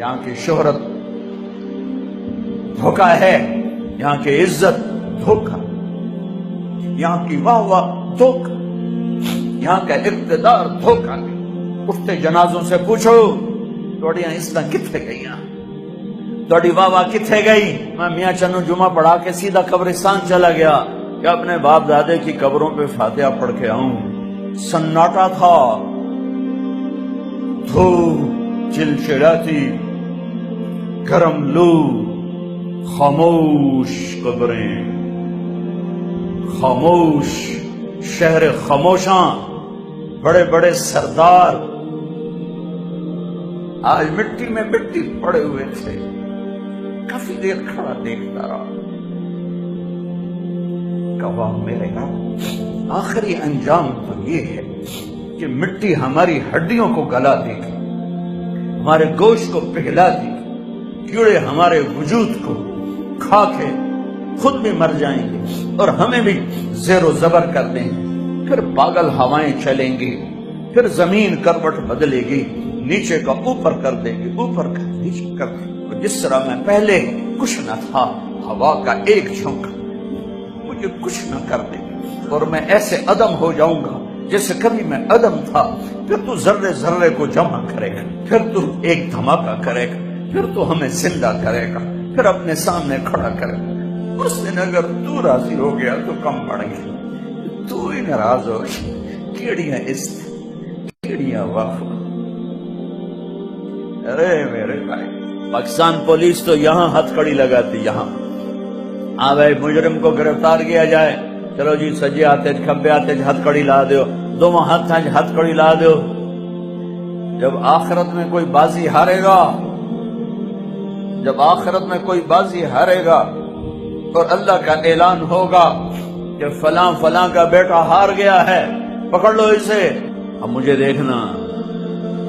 یہاں کی شہرت دھوکہ ہے، یہاں کی عزت دھوکہ، یہاں کی واہ واہ دھوکہ، یہاں کا اقتدار دھوکہ۔ اٹھتے جنازوں سے پوچھو توڑیاں اسلاں کتنے گئی، توڑی واہ واہ کتنے گئی؟ میں میاں چنو جمعہ پڑھا کے سیدھا قبرستان چلا گیا کہ اپنے باپ دادے کی قبروں پہ فاتحہ پڑھ کے آؤں۔ سناٹا تھا، دھوپ چلچلاتی، گرم لو، خاموش قبریں، خاموش شہر خاموشاں، بڑے بڑے سردار آج مٹی میں مٹی پڑے ہوئے تھے۔ کافی دیر کھڑا دیکھتا رہا، کہا میرے گا آخری انجام تو یہ ہے کہ مٹی ہماری ہڈیوں کو گلا دے گی، ہمارے گوشت کو پگھلا دے گی، کیڑے ہمارے وجود کو کھا کے خود بھی مر جائیں گے اور ہمیں بھی زیر و زبر کر دیں گے، پھر پاگل ہوائیں چلیں گی، پھر زمین کروٹ بدلے گی، نیچے کا اوپر کر دے گی، اوپر کا نیچے کر دے گی۔ جس طرح میں پہلے کچھ نہ تھا، ہوا کا ایک جھونکا مجھے کچھ نہ کر دے گی اور میں ایسے عدم ہو جاؤں گا جیسے کبھی میں عدم تھا۔ پھر تو ذرے ذرے کو جمع کرے گا، پھر تو ایک دھماکہ کرے گا، پھر تو ہمیں زندہ کرے گا، پھر اپنے سامنے کھڑا کرے گا۔ اس دن اگر تو راضی ہو گیا تو کم پڑ گیا، تو ہی ناراض ہو گیا، کیڑیاں اس کیڑیاں واہ۔ ارے میرے بھائی، پاکستان پولیس تو یہاں ہتھ کڑی لگاتی، یہاں بھائی مجرم کو گرفتار کیا جائے، چلو جی سجے ہاتھ کھبے ہاتھ ہتھ کڑی لا دیو، دونوں ہتھ کڑی لا دیو۔ جب آخرت میں کوئی بازی ہارے گا، جب آخرت میں کوئی بازی ہارے گا اور اللہ کا اعلان ہوگا کہ فلاں فلاں کا بیٹا ہار گیا ہے، پکڑ لو اسے، اب مجھے دیکھنا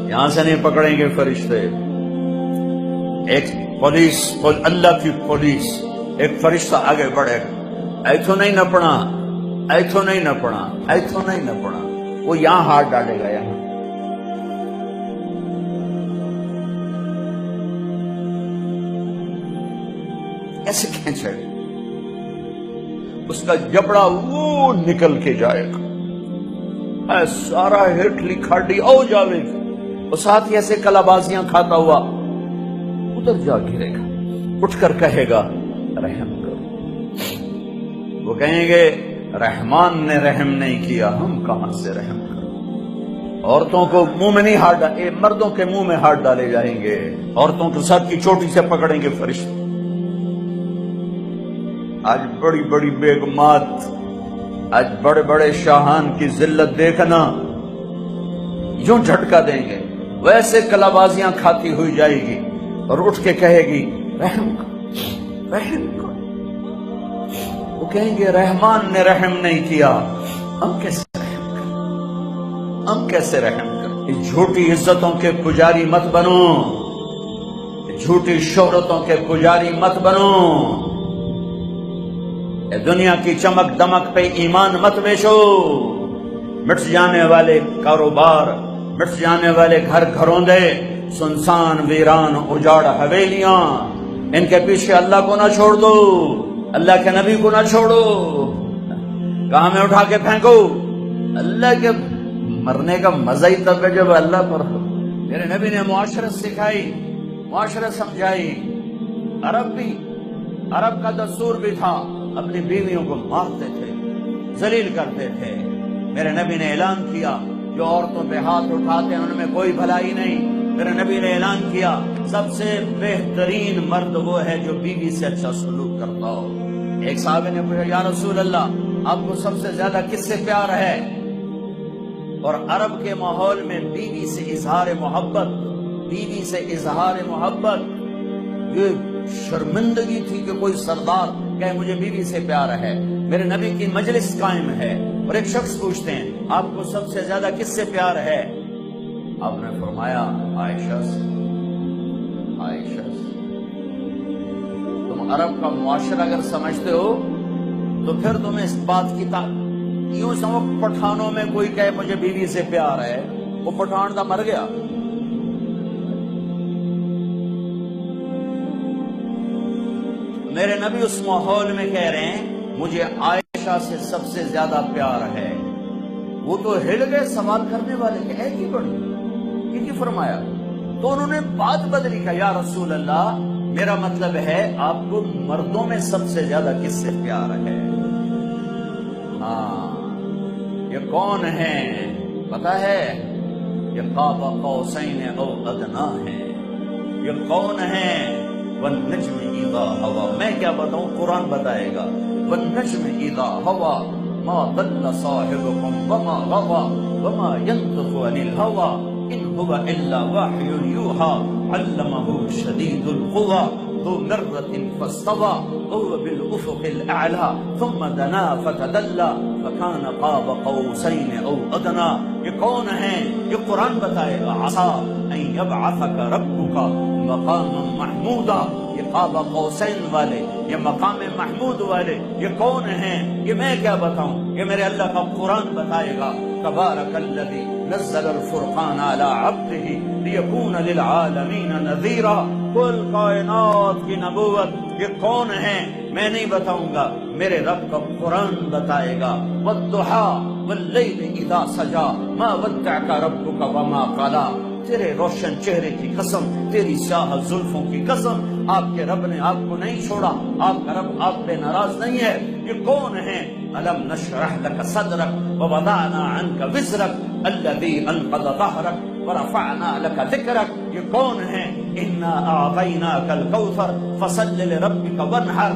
یہاں سے نہیں پکڑیں گے فرشتے۔ ایک پولیس، اللہ کی پولیس، ایک فرشتہ آگے بڑھے گا، ایتھو نہیں نپنا، ایتھو نہیں نپنا، ایتھو نہیں نپنا، وہ یہاں ہاتھ ڈالے گا، یہاں ایسے کھینچے گا، اس کا جبڑا وہ نکل کے جائے گا، اے سارا ہٹلی کھاڑی او جاوے گا، اور ساتھ ہی ایسے کلابازیاں کھاتا ہوا ادھر جا گرے گا، اٹھ کر کہے گا رحم کرو۔ وہ کہیں گے رحمان نے رحم نہیں کیا، ہم کہاں سے رحم کریں؟ عورتوں کو منہ میں نہیں ہاتھ ڈالے، مردوں کے منہ میں ہاتھ ڈالے جائیں گے، عورتوں کے ساتھ کی چوٹی سے پکڑیں گے فرشتے۔ آج بڑی بڑی بیگمات، آج بڑے بڑے شاہان کی ذلت دیکھنا، یوں جھٹکا دیں گے، ویسے کلابازیاں کھاتی ہوئی جائے گی اور اٹھ کے کہے گی رحم کرو، رحم کرو۔ وہ کہیں گے رحمان نے رحم نہیں کیا، ہم کیسے رحم کریں، ہم کیسے رحم کریں؟ اس جھوٹی عزتوں کے پجاری مت بنو، جھوٹی شہرتوں کے پجاری مت بنو، دنیا کی چمک دمک پہ ایمان مت بیچو۔ مٹ جانے والے کاروبار، مٹ جانے والے گھر گھروندے، سنسان ویران اجاڑ حویلیاں، ان کے پیچھے اللہ کو نہ چھوڑ دو، اللہ کے نبی کو نہ چھوڑو، کہاں میں اٹھا کے پھینکو؟ اللہ کے مرنے کا مزہ ہی تب ہے جب اللہ پر ہو۔ میرے نبی نے معاشرت سکھائی، معاشرت سمجھائی۔ عرب کا دستور بھی تھا، اپنی بیویوں کو مارتے تھے، ذلیل کرتے تھے۔ میرے نبی نے اعلان کیا جو عورتوں پہ ہاتھ اٹھاتے ہیں ان میں کوئی بھلائی نہیں۔ میرے نبی نے اعلان کیا سب سے بہترین مرد وہ ہے جو بیوی سے اچھا سلوک کرتا ہو۔ ایک صحابی نے پوچھا یا رسول اللہ آپ کو سب سے زیادہ کس سے پیار ہے؟ اور عرب کے ماحول میں بیوی سے اظہار محبت، بیوی سے اظہار محبت یہ شرمندگی تھی کہ کوئی سردار کہے مجھے بیوی سے پیار ہے۔ میرے نبی کی مجلس قائم ہے اور ایک شخص پوچھتے ہیں آپ کو سب سے زیادہ کس سے پیار ہے؟ آپ نے فرمایا عائشہ سے۔ عائشہ سے۔ تم عرب کا معاشرہ اگر سمجھتے ہو تو پھر تمہیں اس بات کی یوں سمجھو پٹھانوں میں کوئی کہے مجھے بیوی سے پیار ہے، وہ پٹھان دا مر گیا، میرے نبی اس ماحول میں کہہ رہے ہیں مجھے عائشہ سے سب سے زیادہ پیار ہے. وہ تو ہل گئے سوال کرنے والے کہ ہے کی بڑی کی فرمایا. تو انہوں نے بات بدلی کہ یا رسول اللہ میرا مطلب ہے آپ کو مردوں میں سب سے زیادہ کس سے پیار ہے؟ ہاں یہ کون ہے پتا ہے؟ یہ قاب قوسین او ادنا ہے. یہ کون ہے؟ والنجم اذا ہوا. میں کیا بتاؤں قرآن بتائے گا. والنجم اذا ہوا ما ضل صاحبكم وما غوى وما ينطق عن الهوى ان هو الا وحي يوحى علمه شديد القوى ذو مرة فاستوى وهو بالافق الاعلى ثم دنا فتدلى فكان قاب قوسين او ادنى. یہ کون ہے؟ یہ قرآن بتائے گا. عسى ان يبعثك ربك مقاما محمودا. یہ قاب قوسین والے، یہ مقام محمود والے یہ کون ہیں؟ یہ میں کیا بتاؤں، یہ میرے اللہ کا قرآن بتائے گا. تبارک الذی نزل الفرقان علی عبدہ لیکون للعالمین نذیرا. کل کائنات کی نبوت یہ کون ہیں میں نہیں بتاؤں گا، میرے رب کا قرآن بتائے گا. والضحی واللیل اذا سجا ما ودعک ربک وما قلا. تیرے روشن چہرے کی قسم، تیری سیاہ زلفوں کی قسم، آپ کے رب نے آپ کو نہیں چھوڑا، آپ کا رب آپ پہ ناراض نہیں ہے. یہ کون ہیں؟ الم نشرح لك صدرك ووضعنا عنك وزرك الذي انقض ظهرك ورفعنا لك ذكرك. یہ کون ہیں؟ انا اعطيناك الكوثر فصل لربك وانحر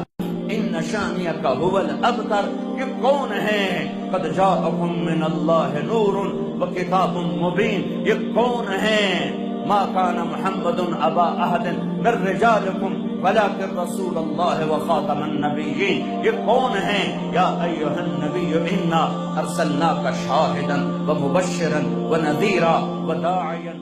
ان شانئك هو الابتر. یہ کون ہیں؟ قد جاءكم من الله نور وكتاب مبين. یہ کون ہیں؟ ما كان محمد ابا احد من رجالكم ولكن رسول الله وخاتم النبيين. یہ کون ہیں؟ یا ایھا النبی انا ارسلناك شاهدا ومبشرا ونذيرا وداعيا